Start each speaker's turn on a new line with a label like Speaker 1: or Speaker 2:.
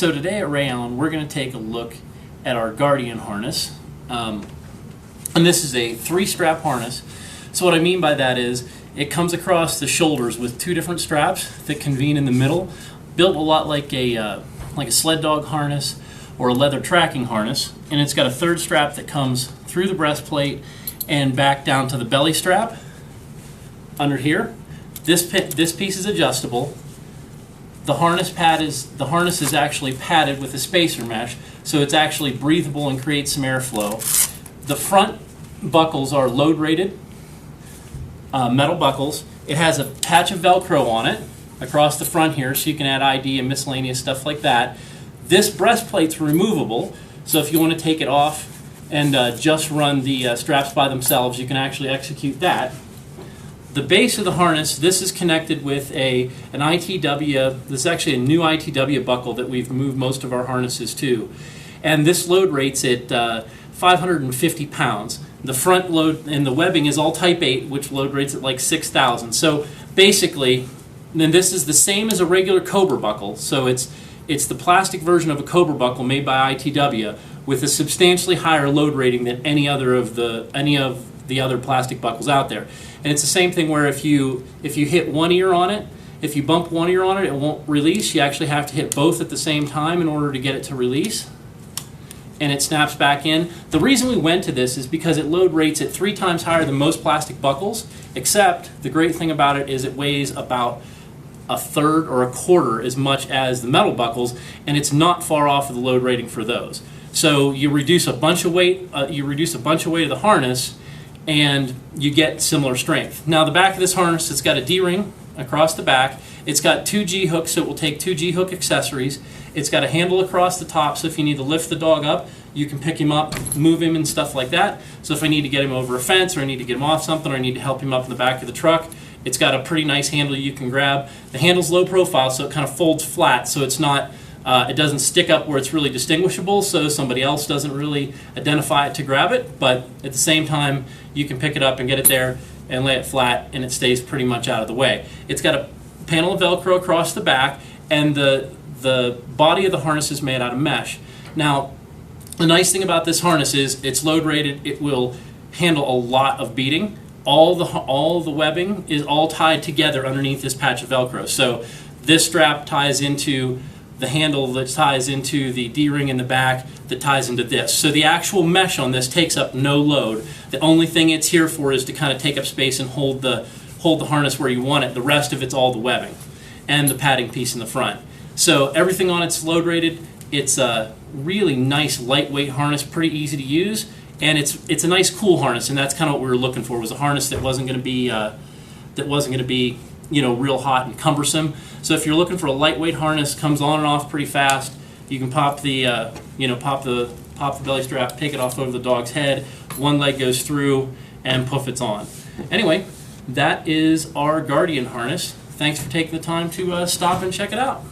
Speaker 1: So today at Rayon, we're going to take a look at our Guardian harness. And this is a 3-strap harness. So what I mean by that is it comes across the shoulders with 2 different straps that convene in the middle, built a lot like a sled dog harness or a leather tracking harness. And it's got a 3rd strap that comes through the breastplate and back down to the belly strap under here. This piece is adjustable. The harness is actually padded with a spacer mesh, so it's actually breathable and creates some airflow. The front buckles are load rated metal buckles. It has a patch of Velcro on it across the front here, so you can add ID and miscellaneous stuff like that. This breastplate's removable, so if you want to take it off and just run the straps by themselves, you can actually execute that. The base of the harness, this is connected with an ITW. This is actually a new ITW buckle that we've moved most of our harnesses to. And this load rates at 550 pounds. The front load and the webbing is all type 8, which load rates at like 6,000. So basically, then this is the same as a regular Cobra buckle. So it's the plastic version of a Cobra buckle made by ITW with a substantially higher load rating than any of the other plastic buckles out there. And it's the same thing where if you hit one ear on it, if you bump one ear on it, it won't release. You actually have to hit both at the same time in order to get it to release. And it snaps back in. The reason we went to this is because it load rates at 3 times higher than most plastic buckles, except the great thing about it is it weighs about 1/3 or 1/4 as much as the metal buckles, and it's not far off of the load rating for those. So you reduce a bunch of weight, of the harness, and you get similar strength. Now the back of this harness, it's got a D-ring across the back. It's got 2 G-hooks, so it will take 2 G-hook accessories. It's got a handle across the top, so if you need to lift the dog up, you can pick him up, move him and stuff like that. So if I need to get him over a fence, or I need to get him off something, or I need to help him up in the back of the truck, it's got a pretty nice handle you can grab. The handle's low profile, so it kind of folds flat, so it's not it doesn't stick up where it's really distinguishable, so somebody else doesn't really identify it to grab it, but at the same time, you can pick it up and get it there and lay it flat, and it stays pretty much out of the way. It's got a panel of Velcro across the back, and the body of the harness is made out of mesh. Now, the nice thing about this harness is it's load rated. It will handle a lot of beating. All the webbing is all tied together underneath this patch of Velcro. So this strap ties into the handle that ties into the D-ring in the back that ties into this. So the actual mesh on this takes up no load. The only thing it's here for is to kind of take up space and hold the harness where you want it. The rest of it's all the webbing and the padding piece in the front. So everything on it's load rated. It's a really nice lightweight harness, pretty easy to use, and it's a nice cool harness, and that's kind of what we were looking for, was a harness that wasn't going to be real hot and cumbersome. So if you're looking for a lightweight harness, comes on and off pretty fast. You can pop the belly strap, take it off over the dog's head. One leg goes through, and poof, it's on. Anyway, that is our Guardian harness. Thanks for taking the time to stop and check it out.